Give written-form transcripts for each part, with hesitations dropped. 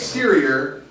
Exterior,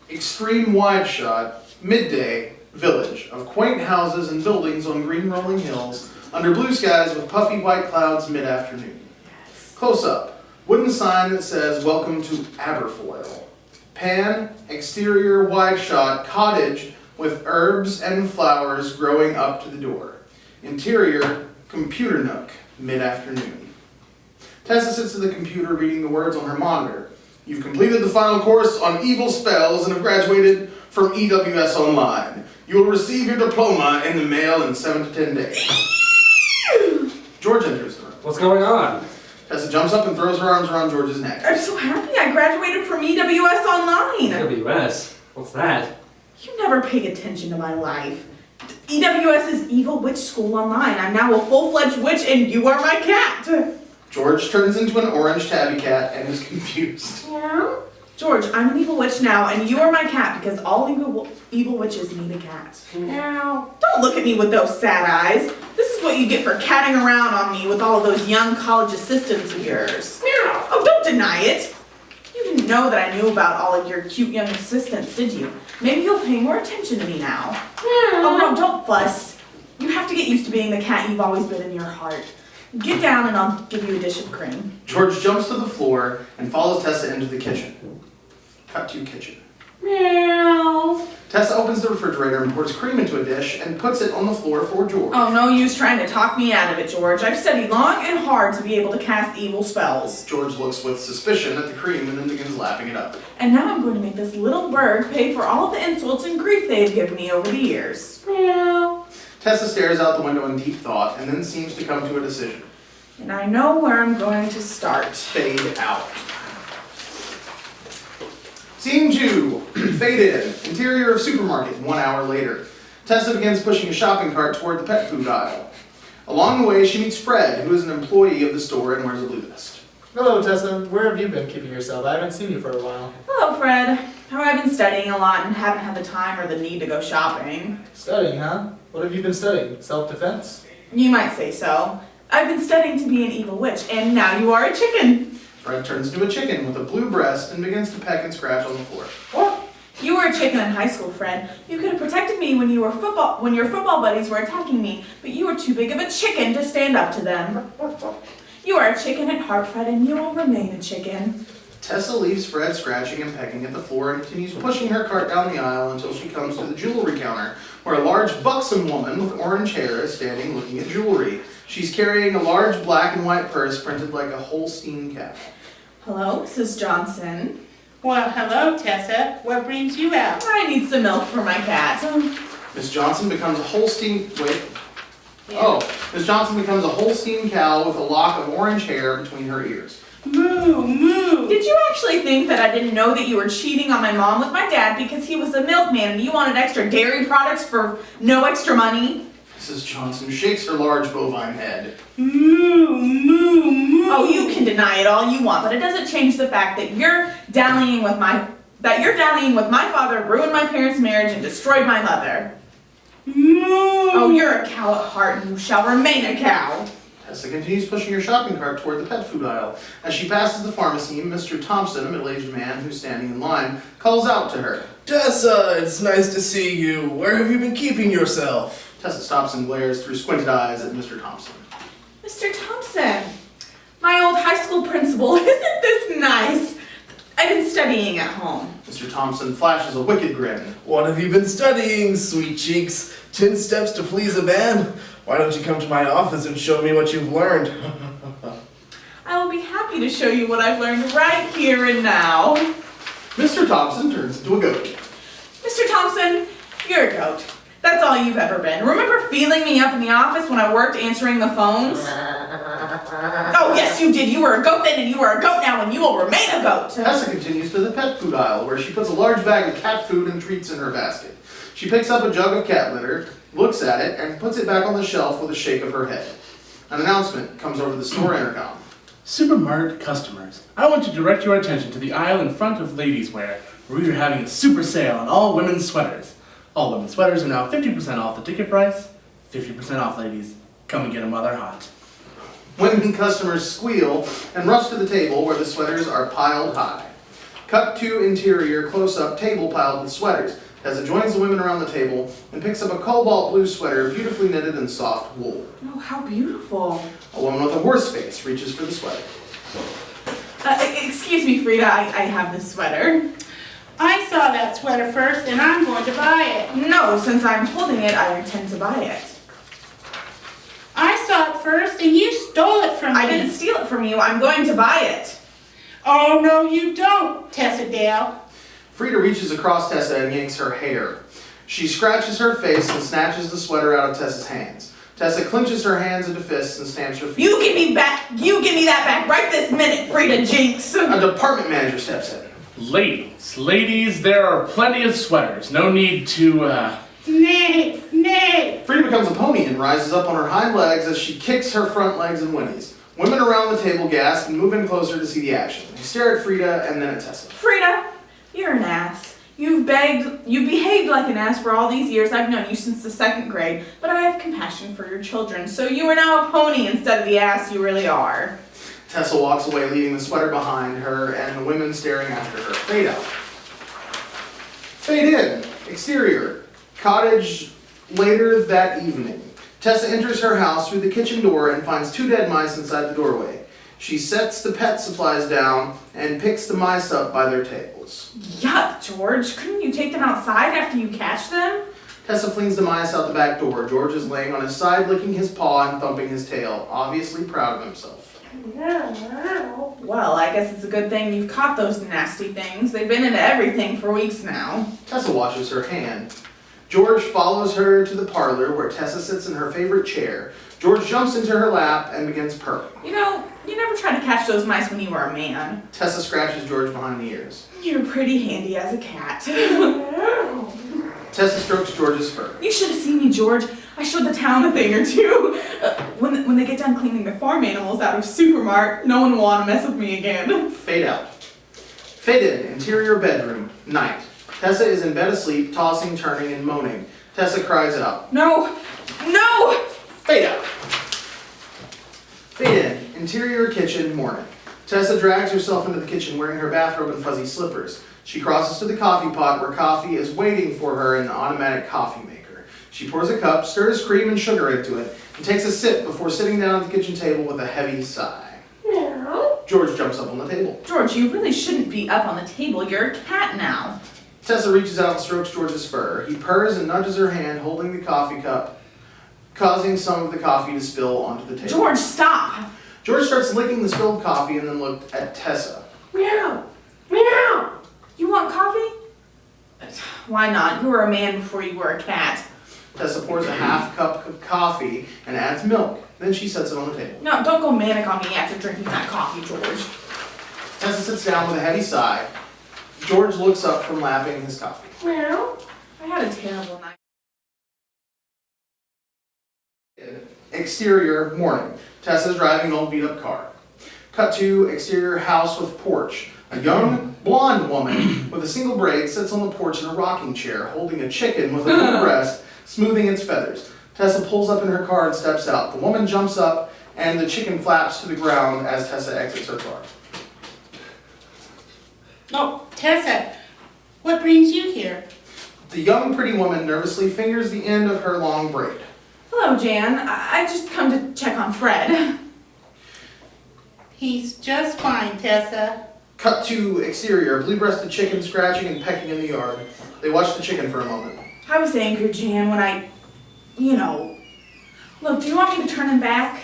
extreme wide shot, midday, village of quaint houses and buildings on green rolling hills, under blue skies with puffy white clouds mid-afternoon. Close up, wooden sign that says, welcome to Aberfoyle. Pan, exterior wide shot, cottage with herbs and flowers growing up to the door. Interior, computer nook, mid-afternoon. Tessa sits at the computer reading the words on her monitor. You've completed the final course on evil spells and have graduated from EWS Online. You will receive your diploma in the mail in 7 to 10 days. George enters the room. What's going on? Tessa jumps up and throws her arms around George's neck. I'm so happy I graduated from EWS Online. EWS? What's that? You never paid attention to my life. EWS is Evil Witch School Online. I'm now a full-fledged witch and you are my cat. George turns into an orange tabby cat and is confused. Yeah? George, I'm an evil witch now and you are my cat because all evil witches need a cat. Now, don't look at me with those sad eyes. This is what you get for catting around on me with all of those young college assistants of yours. Oh, don't deny it. You didn't know that I knew about all of your cute young assistants, did you? Maybe you'll pay more attention to me now. Oh no, don't fuss. You have to get used to being the cat you've always been in your heart. Get down and I'll give you a dish of cream. George jumps to the floor and follows Tessa into the kitchen. Cut to kitchen. Meow. Tessa opens the refrigerator and pours cream into a dish and puts it on the floor for George. Oh, no use trying to talk me out of it, George. I've studied long and hard to be able to cast evil spells. George looks with suspicion at the cream and then begins lapping it up. And now I'm going to make this little bird pay for all of the insults and grief they've given me over the years. Meow. Tessa stares out the window in deep thought and then seems to come to a decision. And I know where I'm going to start. Fade out. Scene 2. Fade in. Interior of supermarket 1 hour later. Tessa begins pushing a shopping cart toward the pet food aisle. Along the way, she meets Fred, who is an employee of the store and wears a blue vest. Hello, Tessa. Where have you been keeping yourself? I haven't seen you for a while. Hello, Fred. How I've been studying a lot and haven't had the time or the need to go shopping. Studying, huh? What have you been studying? Self-defense? You might say so. I've been studying to be an evil witch, and now you are a chicken. Fred turns into a chicken with a blue breast and begins to peck and scratch on the floor. What? You were a chicken in high school, Fred. You could have protected me when your football buddies were attacking me, but you were too big of a chicken to stand up to them. You are a chicken at heart, Fred, and you will remain a chicken. Tessa leaves Fred scratching and pecking at the floor and continues pushing her cart down the aisle until she comes to the jewelry counter, where a large buxom woman with orange hair is standing looking at jewelry. She's carrying a large black and white purse printed like a Holstein cow. Hello, Mrs. Johnson. Well, hello, Tessa. What brings you out? I need some milk for my cat. Miss Johnson becomes a Holstein... Miss Johnson becomes a Holstein cow with a lock of orange hair between her ears. Moo, moo. Did you actually think that I didn't know that you were cheating on my mom with my dad because he was a milkman and you wanted extra dairy products for no extra money? Mrs. Johnson shakes her large bovine head. Moo, moo, moo. Oh, you can deny it all you want, but it doesn't change the fact that you're dallying with my father, ruined my parents' marriage, and destroyed my mother. Moo. Oh, you're a cow at heart and you shall remain a cow. Tessa continues pushing her shopping cart toward the pet food aisle. As she passes the pharmacy, Mr. Thompson, a middle-aged man who's standing in line, calls out to her. Tessa, it's nice to see you. Where have you been keeping yourself? Tessa stops and glares through squinted eyes at Mr. Thompson. Mr. Thompson, my old high school principal, isn't this nice? I've been studying at home. Mr. Thompson flashes a wicked grin. What have you been studying, sweet cheeks? 10 steps to please a man? Why don't you come to my office and show me what you've learned? I will be happy to show you what I've learned right here and now. Mr. Thompson turns into a goat. Mr. Thompson, you're a goat. That's all you've ever been. Remember feeling me up in the office when I worked answering the phones? Oh, yes, you did. You were a goat then, and you are a goat now, and you will remain a goat. Tessa continues to the pet food aisle, where she puts a large bag of cat food and treats in her basket. She picks up a jug of cat litter, looks at it, and puts it back on the shelf with a shake of her head. An announcement comes over the store intercom. Supermart customers, I want to direct your attention to the aisle in front of Ladies Wear, where we are having a super sale on all women's sweaters. All women's sweaters are now 50% off the ticket price. 50% off, ladies. Come and get a mother hot. Women customers squeal and rush to the table where the sweaters are piled high. Cut to interior, close-up, table piled with sweaters. Tessa joins the women around the table and picks up a cobalt blue sweater, beautifully knitted in soft wool. Oh, how beautiful. A woman with a horse face reaches for the sweater. Excuse me, Frida, I have this sweater. I saw that sweater first and I'm going to buy it. No, since I'm holding it, I intend to buy it. I saw it first and you stole it from me. I didn't steal it from you, I'm going to buy it. Oh, no, you don't, Tessa Dale. Frida reaches across Tessa and yanks her hair. She scratches her face and snatches the sweater out of Tessa's hands. Tessa clenches her hands into fists and stamps her feet. You give me that back right this minute, Frida Jinx. A department manager steps in. Ladies, there are plenty of sweaters. No need to, Nay. Frida becomes a pony and rises up on her hind legs as she kicks her front legs and whinnies. Women around the table gasp and move in closer to see the action. They stare at Frida and then at Tessa. Frida, you're an ass. You've behaved like an ass for all these years. I've known you since the 2nd grade, but I have compassion for your children, so you are now a pony instead of the ass you really are. Tessa walks away, leaving the sweater behind her and the women staring after her. Fade out. Fade in. Exterior. Cottage later that evening. Tessa enters her house through the kitchen door and finds 2 dead mice inside the doorway. She sets the pet supplies down and picks the mice up by their tails. Yuck, George. Couldn't you take them outside after you catch them? Tessa flings the mice out the back door. George is laying on his side, licking his paw and thumping his tail, obviously proud of himself. Well, I guess it's a good thing you've caught those nasty things. They've been into everything for weeks now. Tessa washes her hand. George follows her to the parlor where Tessa sits in her favorite chair. George jumps into her lap and begins purring. You know, you never tried to catch those mice when you were a man. Tessa scratches George behind the ears. You're pretty handy as a cat. Tessa strokes George's fur. You should have seen me, George. I showed the town a thing or two. When they get done cleaning the farm animals out of Supermart, no one will want to mess with me again. Fade out. Fade in. Interior bedroom. Night. Tessa is in bed asleep, tossing, turning, and moaning. Tessa cries out. No! Fade out. Fade in. Interior kitchen. Morning. Tessa drags herself into the kitchen wearing her bathrobe and fuzzy slippers. She crosses to the coffee pot where coffee is waiting for her in the automatic coffee maker. She pours a cup, stirs cream and sugar into it, and takes a sip before sitting down at the kitchen table with a heavy sigh. George jumps up on the table. George, you really shouldn't be up on the table. You're a cat now. Tessa reaches out and strokes George's fur. He purrs and nudges her hand, holding the coffee cup, causing some of the coffee to spill onto the table. George, stop! George starts licking the spilled coffee and then looked at Tessa. Meow! You want coffee? Why not? You were a man before you were a cat. Tessa pours a half cup of coffee and adds milk. Then she sets it on the table. No, don't go manic on me after drinking that coffee, George. Tessa sits down with a heavy sigh. George looks up from lapping his coffee. Meow. I had a terrible night. Exterior, morning. Tessa's driving an old beat-up car. Cut to exterior house with porch. A young, blonde woman with a single braid sits on the porch in a rocking chair, holding a chicken with a blue breast, smoothing its feathers. Tessa pulls up in her car and steps out. The woman jumps up, and the chicken flaps to the ground as Tessa exits her car. Oh, Tessa, what brings you here? The young, pretty woman nervously fingers the end of her long braid. Hello, Jan. I just come to check on Fred. He's just fine, Tessa. Cut to exterior, blue-breasted chicken scratching and pecking in the yard. They watch the chicken for a moment. I was angry, Jan, when Look, do you want me to turn him back?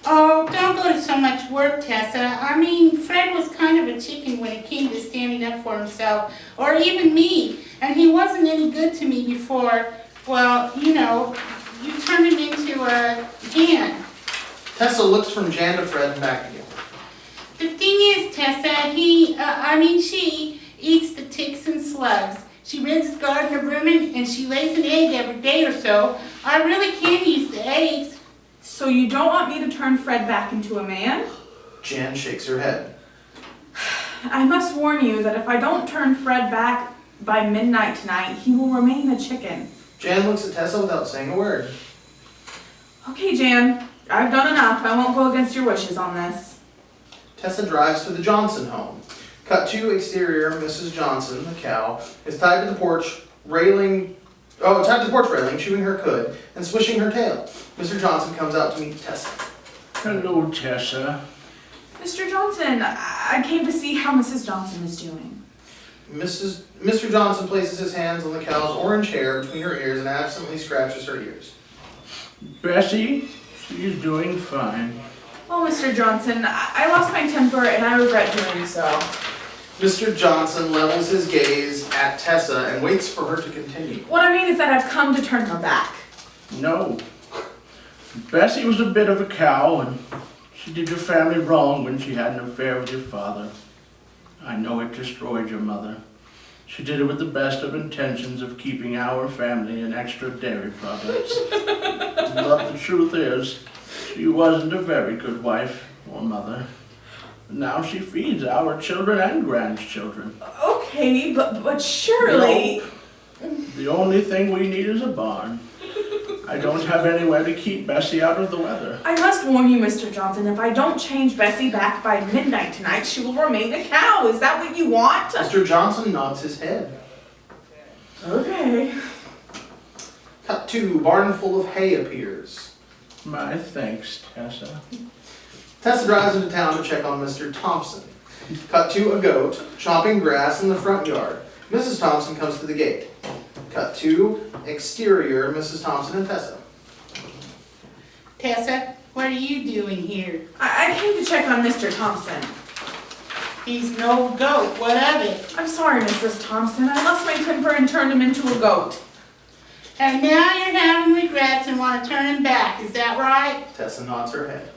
Oh, don't go to so much work, Tessa. I mean, Fred was kind of a chicken when it came to standing up for himself, or even me, and he wasn't any good to me before, well, you turned him into a Jan. Tessa looks from Jan to Fred and back again. The thing is, Tessa, she eats the ticks and slugs. She rids the garden of vermin, and she lays an egg every day or so. I really can't use the eggs. So you don't want me to turn Fred back into a man? Jan shakes her head. I must warn you that if I don't turn Fred back by midnight tonight, he will remain a chicken. Jan looks at Tessa without saying a word. Okay, Jan. I've done enough. I won't go against your wishes on this. Tessa drives to the Johnson home. Cut to exterior, Mrs. Johnson, the cow, is tied to the porch railing, chewing her cud and swishing her tail. Mr. Johnson comes out to meet Tessa. Hello, Tessa. Mr. Johnson, I came to see how Mrs. Johnson is doing. Mr. Johnson places his hands on the cow's orange hair between her ears and absently scratches her ears. Bessie, she's doing fine. Well, Mr. Johnson, I lost my temper and I regret doing so. Mr. Johnson levels his gaze at Tessa and waits for her to continue. What I mean is that I've come to turn her back. No. Bessie was a bit of a cow, and she did your family wrong when she had an affair with your father. I know it destroyed your mother. She did it with the best of intentions of keeping our family in extra dairy products. But the truth is, she wasn't a very good wife or mother. Now she feeds our children and grandchildren. Okay, but surely... No. The only thing we need is a barn. I don't have anywhere to keep Bessie out of the weather. I must warn you, Mr. Johnson, if I don't change Bessie back by midnight tonight, she will remain a cow. Is that what you want? Mr. Johnson nods his head. Okay. Cut to, barn full of hay appears. My thanks, Tessa. Tessa drives into town to check on Mr. Thompson. Cut to, a goat chopping grass in the front yard. Mrs. Thompson comes to the gate. Cut to, exterior, Mrs. Thompson and Tessa. Tessa, what are you doing here? I came to check on Mr. Thompson. He's no goat. What of it? I'm sorry, Mrs. Thompson. I lost my temper and turned him into a goat. And now you're having regrets and want to turn him back. Is that right? Tessa nods her head.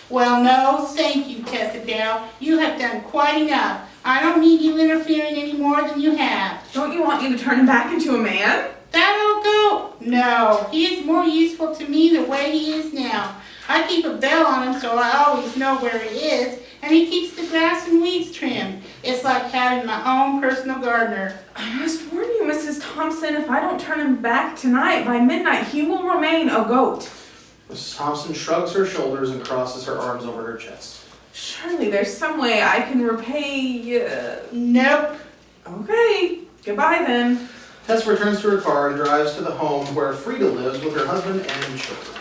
Well, no, thank you, Tessa Dale. You have done quite enough. I don't need you interfering any more than you have. Don't you want me to turn him back into a man? That old goat? No, he is more useful to me the way he is now. I keep a bell on him so I always know where he is, and he keeps the grass and weeds trimmed. It's like having my own personal gardener. I must warn you, Mrs. Thompson, if I don't turn him back tonight, by midnight, he will remain a goat. Mrs. Thompson shrugs her shoulders and crosses her arms over her chest. Surely there's some way I can repay... Nope. Okay, goodbye then. Tessa returns to her car and drives to the home where Frida lives with her husband and children.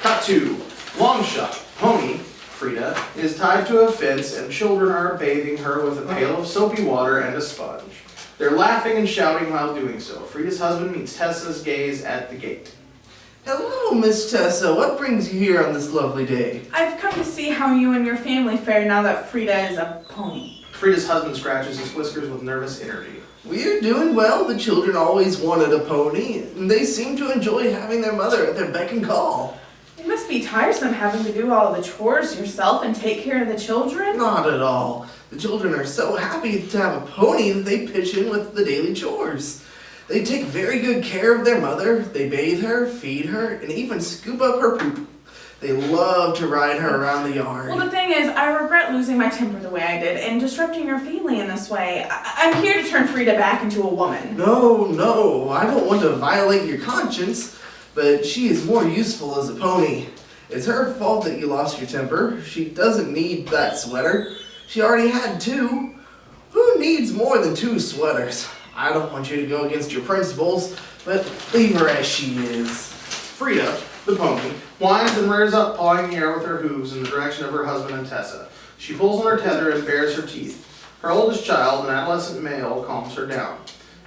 Cut to, long shot, Pony, Frida, is tied to a fence and children are bathing her with a pail of soapy water and a sponge. They're laughing and shouting while doing so. Frida's husband meets Tessa's gaze at the gate. Hello, Miss Tessa. What brings you here on this lovely day? I've come to see how you and your family fare now that Frida is a pony. Frida's husband scratches his whiskers with nervous energy. We're doing well. The children always wanted a pony, and they seem to enjoy having their mother at their beck and call. It must be tiresome having to do all the chores yourself and take care of the children. Not at all. The children are so happy to have a pony that they pitch in with the daily chores. They take very good care of their mother. They bathe her, feed her, and even scoop up her poop. They love to ride her around the yard. Well, the thing is, I regret losing my temper the way I did and disrupting your family in this way. I'm here to turn Frida back into a woman. No, I don't want to violate your conscience, but she is more useful as a pony. It's her fault that you lost your temper. She doesn't need that sweater. She already had 2. Who needs more than 2 sweaters? I don't want you to go against your principles, but leave her as she is. Frida, the pony, whines and rears up, pawing the air with her hooves in the direction of her husband and Tessa. She pulls on her tether and bares her teeth. Her oldest child, an adolescent male, calms her down.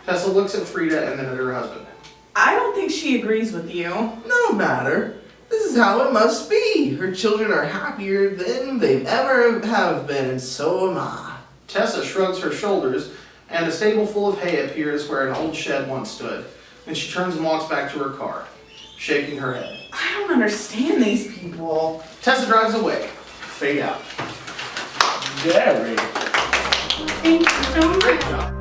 Tessa looks at Frida and then at her husband. I don't think she agrees with you. No matter. This is how it must be. Her children are happier than they ever have been, and so am I. Tessa shrugs her shoulders, and a stable full of hay appears where an old shed once stood. Then she turns and walks back to her car, shaking her head. I don't understand these people. Tessa drives away. Fade out. Dairy. Thank you so much. Great job.